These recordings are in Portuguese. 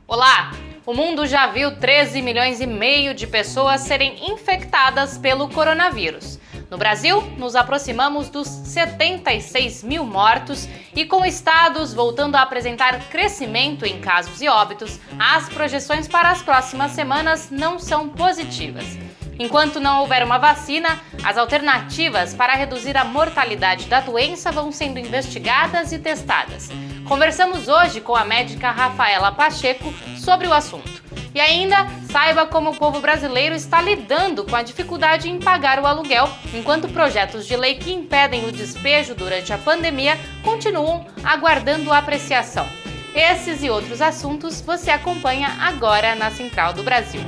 Olá! O mundo já viu 13 milhões e meio de pessoas serem infectadas pelo coronavírus. No Brasil, nos aproximamos dos 76 mil mortos e com estados voltando a apresentar crescimento em casos e óbitos, as projeções para as próximas semanas não são positivas. Enquanto não houver uma vacina, as alternativas para reduzir a mortalidade da doença vão sendo investigadas e testadas. Conversamos hoje com a médica Rafaela Pacheco sobre o assunto. E ainda, saiba como o povo brasileiro está lidando com a dificuldade em pagar o aluguel, enquanto projetos de lei que impedem o despejo durante a pandemia continuam aguardando apreciação. Esses e outros assuntos você acompanha agora na Central do Brasil.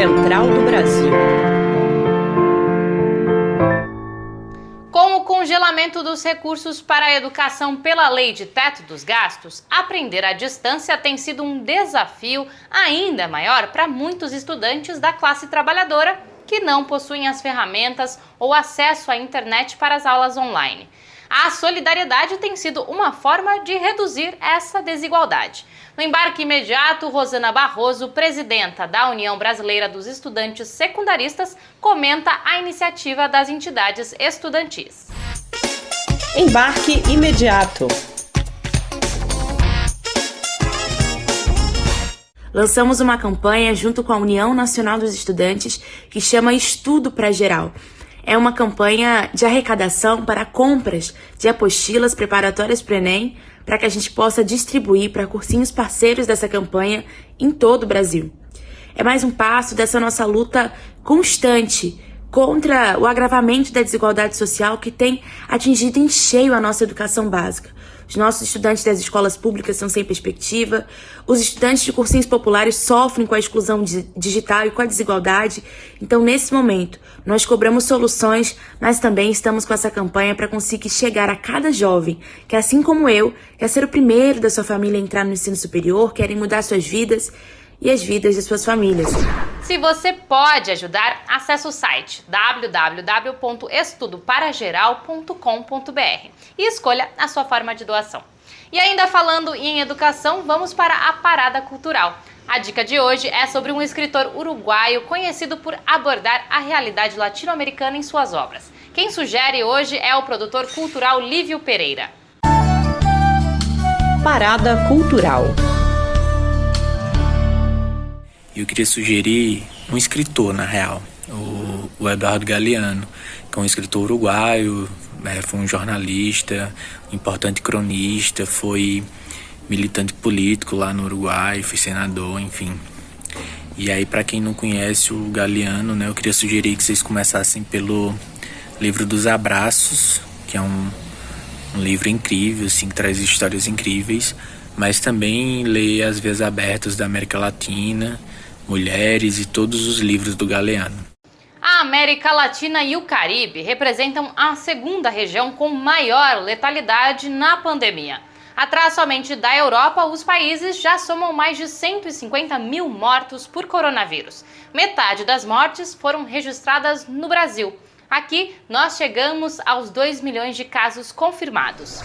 Central do Brasil. Com o congelamento dos recursos para a educação pela Lei de Teto dos Gastos, aprender à distância tem sido um desafio ainda maior para muitos estudantes da classe trabalhadora que não possuem as ferramentas ou acesso à internet para as aulas online. A solidariedade tem sido uma forma de reduzir essa desigualdade. No embarque imediato, Rosana Barroso, presidenta da União Brasileira dos Estudantes Secundaristas, comenta a iniciativa das entidades estudantis. Embarque imediato. Lançamos uma campanha junto com a União Nacional dos Estudantes que chama Estudo para Geral. É uma campanha de arrecadação para compras de apostilas preparatórias para o Enem, para que a gente possa distribuir para cursinhos parceiros dessa campanha em todo o Brasil. É mais um passo dessa nossa luta constante contra o agravamento da desigualdade social que tem atingido em cheio a nossa educação básica. Os nossos estudantes das escolas públicas estão sem perspectiva, os estudantes de cursinhos populares sofrem com a exclusão digital e com a desigualdade. Então, nesse momento, nós cobramos soluções, mas também estamos com essa campanha para conseguir chegar a cada jovem que, assim como eu, quer ser o primeiro da sua família a entrar no ensino superior, querem mudar suas vidas e as vidas de suas famílias. Se você pode ajudar, acesse o site www.estudoparageral.com.br e escolha a sua forma de doação. E ainda falando em educação, vamos para a Parada Cultural. A dica de hoje é sobre um escritor uruguaio conhecido por abordar a realidade latino-americana em suas obras. Quem sugere hoje é o produtor cultural Lívio Pereira. Parada Cultural. Eu queria sugerir um escritor, na real, o Eduardo Galeano, que é um escritor uruguaio, foi um jornalista, um importante cronista, foi militante político lá no Uruguai, foi senador, enfim. E aí, para quem não conhece o Galeano, eu queria sugerir que vocês começassem pelo livro dos Abraços, que é um livro incrível, assim, que traz histórias incríveis, mas também ler As Vias Abertas da América Latina, Mulheres e todos os livros do Galeano. A América Latina e o Caribe representam a segunda região com maior letalidade na pandemia. Atrás somente da Europa, os países já somam mais de 150 mil mortos por coronavírus. Metade das mortes foram registradas no Brasil. Aqui, nós chegamos aos 2 milhões de casos confirmados.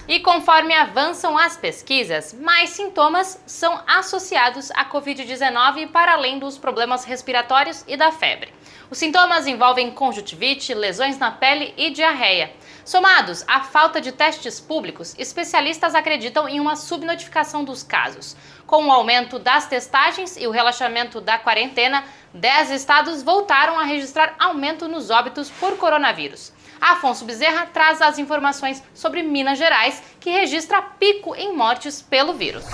E conforme avançam as pesquisas, mais sintomas são associados à Covid-19 para além dos problemas respiratórios e da febre. Os sintomas envolvem conjuntivite, lesões na pele e diarreia. Somados à falta de testes públicos, especialistas acreditam em uma subnotificação dos casos. Com o aumento das testagens e o relaxamento da quarentena, 10 estados voltaram a registrar aumento nos óbitos por coronavírus. Afonso Bezerra traz as informações sobre Minas Gerais, que registra pico em mortes pelo vírus.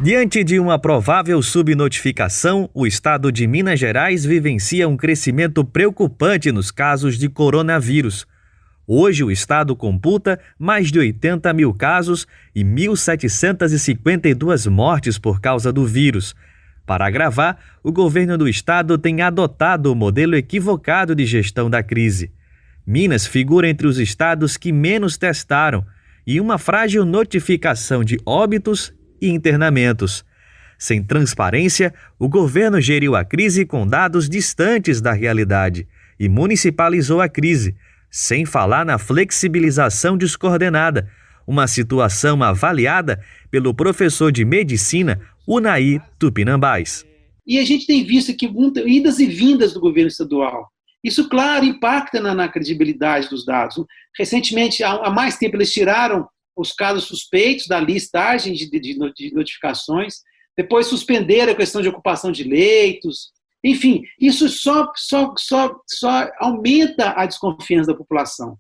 Diante de uma provável subnotificação, o estado de Minas Gerais vivencia um crescimento preocupante nos casos de coronavírus. Hoje, o estado computa mais de 80 mil casos e 1.752 mortes por causa do vírus. Para agravar, o governo do estado tem adotado o modelo equivocado de gestão da crise. Minas figura entre os estados que menos testaram e uma frágil notificação de óbitos e internamentos. Sem transparência, o governo geriu a crise com dados distantes da realidade e municipalizou a crise, sem falar na flexibilização descoordenada, uma situação avaliada pelo professor de medicina Unai Tupinambás. E a gente tem visto aqui muitas idas e vindas do governo estadual. Isso, claro, impacta na credibilidade dos dados. Recentemente, há mais tempo, eles tiraram os casos suspeitos da listagem de notificações, depois suspenderam a questão de ocupação de leitos. Enfim, isso só aumenta a desconfiança da população.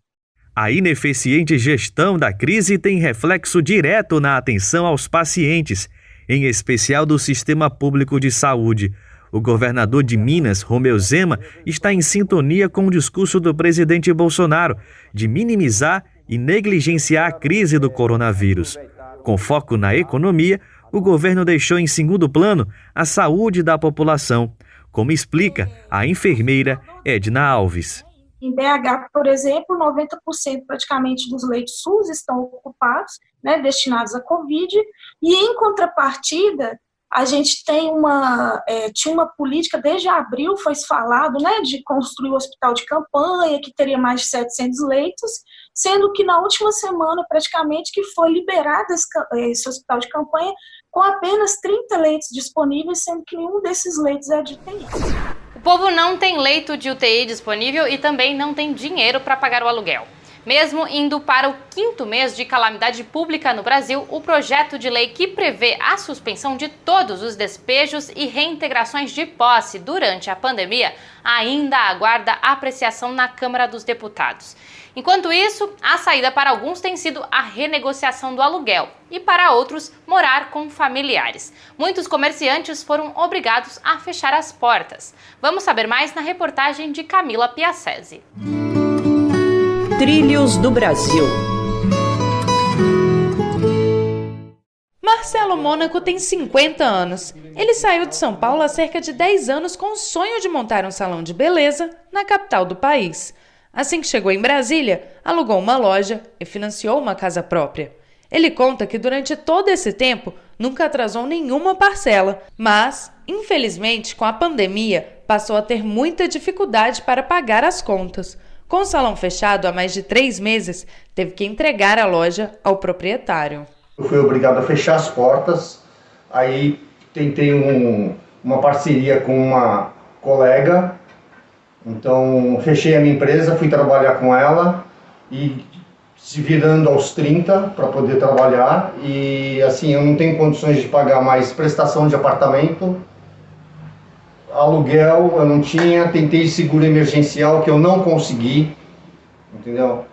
A ineficiente gestão da crise tem reflexo direto na atenção aos pacientes, em especial do Sistema Público de Saúde. O governador de Minas, Romeu Zema, está em sintonia com o discurso do presidente Bolsonaro de minimizar e negligenciar a crise do coronavírus. Com foco na economia, o governo deixou em segundo plano a saúde da população, como explica a enfermeira Edna Alves. Em BH, por exemplo, 90% praticamente dos leitos SUS estão ocupados, destinados à Covid, e em contrapartida, a gente tem tinha uma política, desde abril foi falado, de construir o hospital de campanha, que teria mais de 700 leitos, sendo que na última semana, praticamente, que foi liberado esse hospital de campanha com apenas 30 leitos disponíveis, sendo que nenhum desses leitos é de UTI. O povo não tem leito de UTI disponível e também não tem dinheiro para pagar o aluguel. Mesmo indo para o 5º mês de calamidade pública no Brasil, o projeto de lei que prevê a suspensão de todos os despejos e reintegrações de posse durante a pandemia ainda aguarda apreciação na Câmara dos Deputados. Enquanto isso, a saída para alguns tem sido a renegociação do aluguel e para outros, morar com familiares. Muitos comerciantes foram obrigados a fechar as portas. Vamos saber mais na reportagem de Camila Piacese. Trilhos do Brasil. Marcelo Mônaco tem 50 anos. Ele saiu de São Paulo há cerca de 10 anos com o sonho de montar um salão de beleza na capital do país. Assim que chegou em Brasília, alugou uma loja e financiou uma casa própria. Ele conta que durante todo esse tempo nunca atrasou nenhuma parcela, mas, infelizmente, com a pandemia, passou a ter muita dificuldade para pagar as contas. Com o salão fechado há mais de 3 meses, teve que entregar a loja ao proprietário. Eu fui obrigado a fechar as portas, aí tentei uma parceria com uma colega, então fechei a minha empresa, fui trabalhar com ela e se virando aos 30 para poder trabalhar e assim, eu não tenho condições de pagar mais prestação de apartamento, aluguel eu não tinha, tentei seguro emergencial que eu não consegui, entendeu?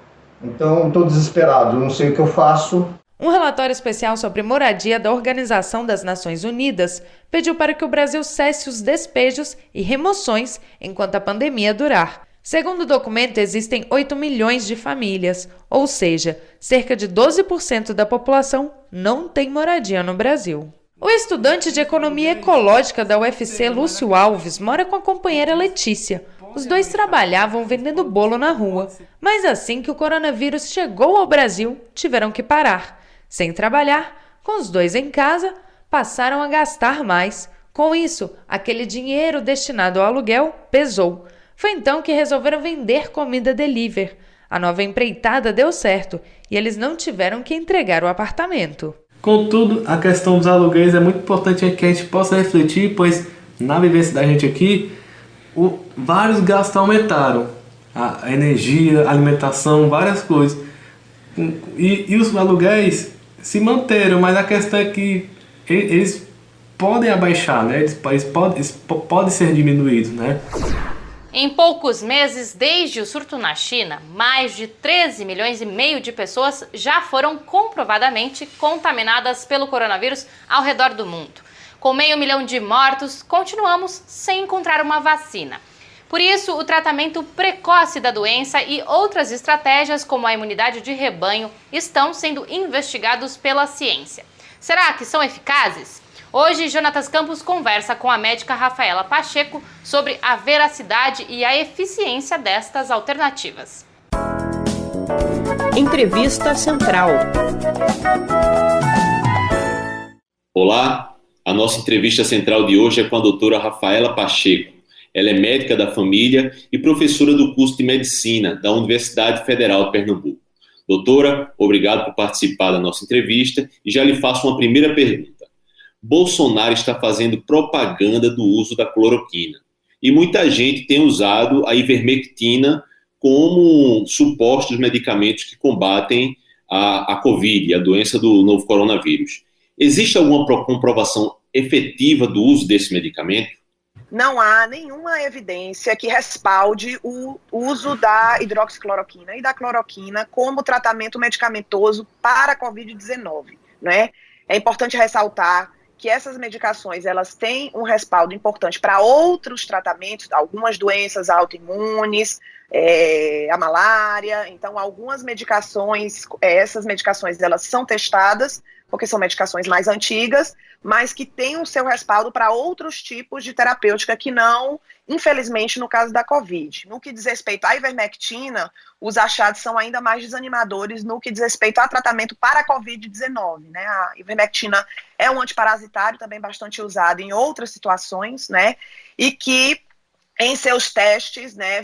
Então estou desesperado, não sei o que eu faço. Um relatório especial sobre moradia da Organização das Nações Unidas pediu para que o Brasil cesse os despejos e remoções enquanto a pandemia durar. Segundo o documento, existem 8 milhões de famílias, ou seja, cerca de 12% da população não tem moradia no Brasil. O estudante de Economia Ecológica da UFC, Lúcio Alves, mora com a companheira Letícia. Os dois trabalhavam vendendo bolo na rua, mas assim que o coronavírus chegou ao Brasil, tiveram que parar. Sem trabalhar, com os dois em casa, passaram a gastar mais. Com isso, aquele dinheiro destinado ao aluguel pesou. Foi então que resolveram vender comida delivery. A nova empreitada deu certo e eles não tiveram que entregar o apartamento. Contudo, a questão dos aluguéis é muito importante que a gente possa refletir, pois na vivência da gente aqui, vários gastos aumentaram. A energia, a alimentação, várias coisas. E os aluguéis se manteram, mas a questão é que eles podem abaixar, né? Eles podem ser diminuídos, né? Em poucos meses, desde o surto na China, mais de 13 milhões e meio de pessoas já foram comprovadamente contaminadas pelo coronavírus ao redor do mundo. Com 500 mil de mortos, continuamos sem encontrar uma vacina. Por isso, o tratamento precoce da doença e outras estratégias, como a imunidade de rebanho, estão sendo investigados pela ciência. Será que são eficazes? Hoje, Jonatas Campos conversa com a médica Rafaela Pacheco sobre a veracidade e a eficiência destas alternativas. Entrevista Central. Olá, a nossa entrevista central de hoje é com a doutora Rafaela Pacheco. Ela é médica da família e professora do curso de Medicina da Universidade Federal de Pernambuco. Doutora, obrigado por participar da nossa entrevista e já lhe faço uma primeira pergunta. Bolsonaro está fazendo propaganda do uso da cloroquina e muita gente tem usado a ivermectina como supostos medicamentos que combatem a Covid, a doença do novo coronavírus. Existe alguma comprovação efetiva do uso desse medicamento? Não há nenhuma evidência que respalde o uso da hidroxicloroquina e da cloroquina como tratamento medicamentoso para a Covid-19, né? É importante ressaltar que essas medicações, elas têm um respaldo importante para outros tratamentos, algumas doenças autoimunes, a malária. Então, algumas medicações, essas medicações, elas são testadas, porque são medicações mais antigas, mas que têm o seu respaldo para outros tipos de terapêutica que não, infelizmente, no caso da Covid. No que diz respeito à ivermectina, os achados são ainda mais desanimadores no que diz respeito a tratamento para a Covid-19, né? A ivermectina é um antiparasitário também bastante usado em outras situações, né? E que em seus testes, né,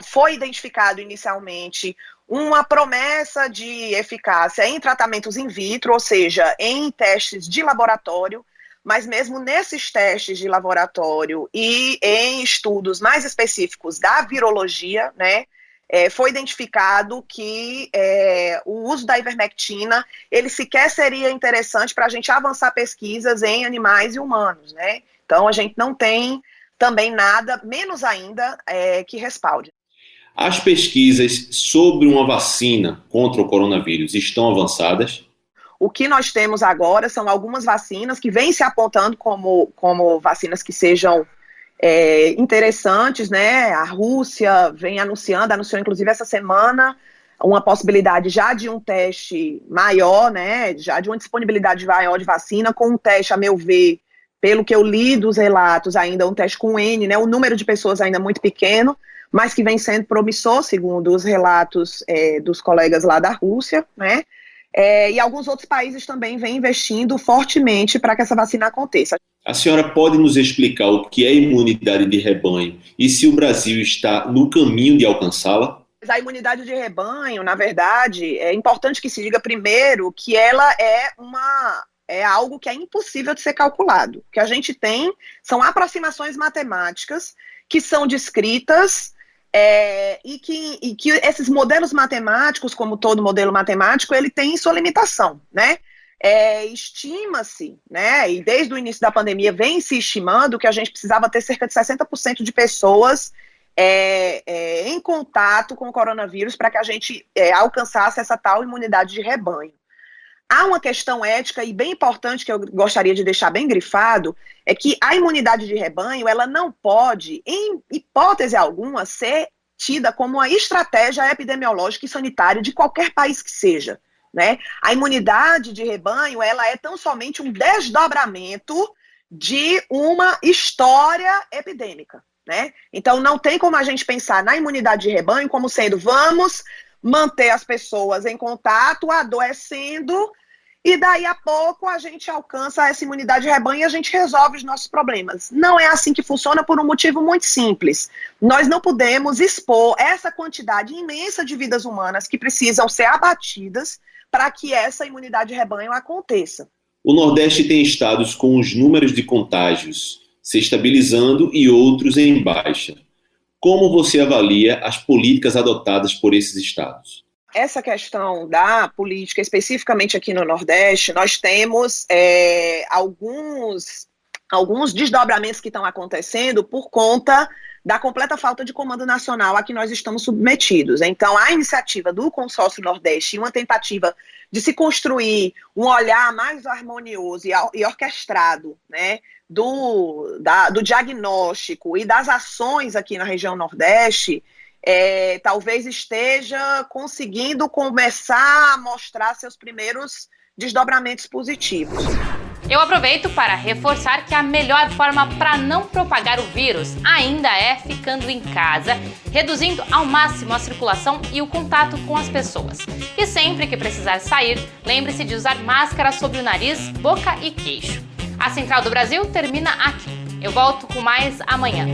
foi identificado inicialmente uma promessa de eficácia em tratamentos in vitro, ou seja, em testes de laboratório, mas mesmo nesses testes de laboratório e em estudos mais específicos da virologia, né, foi identificado que o uso da ivermectina, ele sequer seria interessante para a gente avançar pesquisas em animais e humanos, né? Então, a gente não tem também nada, menos ainda, que respalde. As pesquisas sobre uma vacina contra o coronavírus estão avançadas? O que nós temos agora são algumas vacinas que vêm se apontando como vacinas que sejam interessantes, né? A Rússia anunciou inclusive essa semana, uma possibilidade já de um teste maior, né? Já de uma disponibilidade maior de vacina, com um teste, a meu ver, pelo que eu li dos relatos, ainda um teste com N, né? O número de pessoas ainda muito pequeno, mas que vem sendo promissor, segundo os relatos dos colegas lá da Rússia, né? E alguns outros países também vêm investindo fortemente para que essa vacina aconteça. A senhora pode nos explicar o que é imunidade de rebanho e se o Brasil está no caminho de alcançá-la? A imunidade de rebanho, na verdade, é importante que se diga primeiro que ela é algo que é impossível de ser calculado. O que a gente tem são aproximações matemáticas que são descritas e que esses modelos matemáticos, como todo modelo matemático, ele tem sua limitação, né? Estima-se, né, e desde o início da pandemia vem se estimando que a gente precisava ter cerca de 60% de pessoas em contato com o coronavírus para que a gente alcançasse essa tal imunidade de rebanho. Há uma questão ética e bem importante que eu gostaria de deixar bem grifado, é que a imunidade de rebanho, ela não pode, em hipótese alguma, ser tida como uma estratégia epidemiológica e sanitária de qualquer país que seja, né? A imunidade de rebanho, ela é tão somente um desdobramento de uma história epidêmica, né? Então, não tem como a gente pensar na imunidade de rebanho como sendo, vamos manter as pessoas em contato, adoecendo, e daí a pouco a gente alcança essa imunidade de rebanho e a gente resolve os nossos problemas. Não é assim que funciona por um motivo muito simples. Nós não podemos expor essa quantidade imensa de vidas humanas que precisam ser abatidas para que essa imunidade de rebanho aconteça. O Nordeste tem estados com os números de contágios se estabilizando e outros em baixa. Como você avalia as políticas adotadas por esses estados? Essa questão da política, especificamente aqui no Nordeste, nós temos alguns desdobramentos que estão acontecendo por conta da completa falta de comando nacional a que nós estamos submetidos. Então, a iniciativa do Consórcio Nordeste, uma tentativa de se construir um olhar mais harmonioso e orquestrado, né, do diagnóstico e das ações aqui na região Nordeste, talvez esteja conseguindo começar a mostrar seus primeiros desdobramentos positivos. Eu aproveito para reforçar que a melhor forma para não propagar o vírus ainda é ficando em casa, reduzindo ao máximo a circulação e o contato com as pessoas. E sempre que precisar sair, lembre-se de usar máscara sobre o nariz, boca e queixo. A Central do Brasil termina aqui. Eu volto com mais amanhã.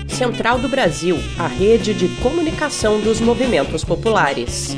Central do Brasil, a rede de comunicação dos movimentos populares.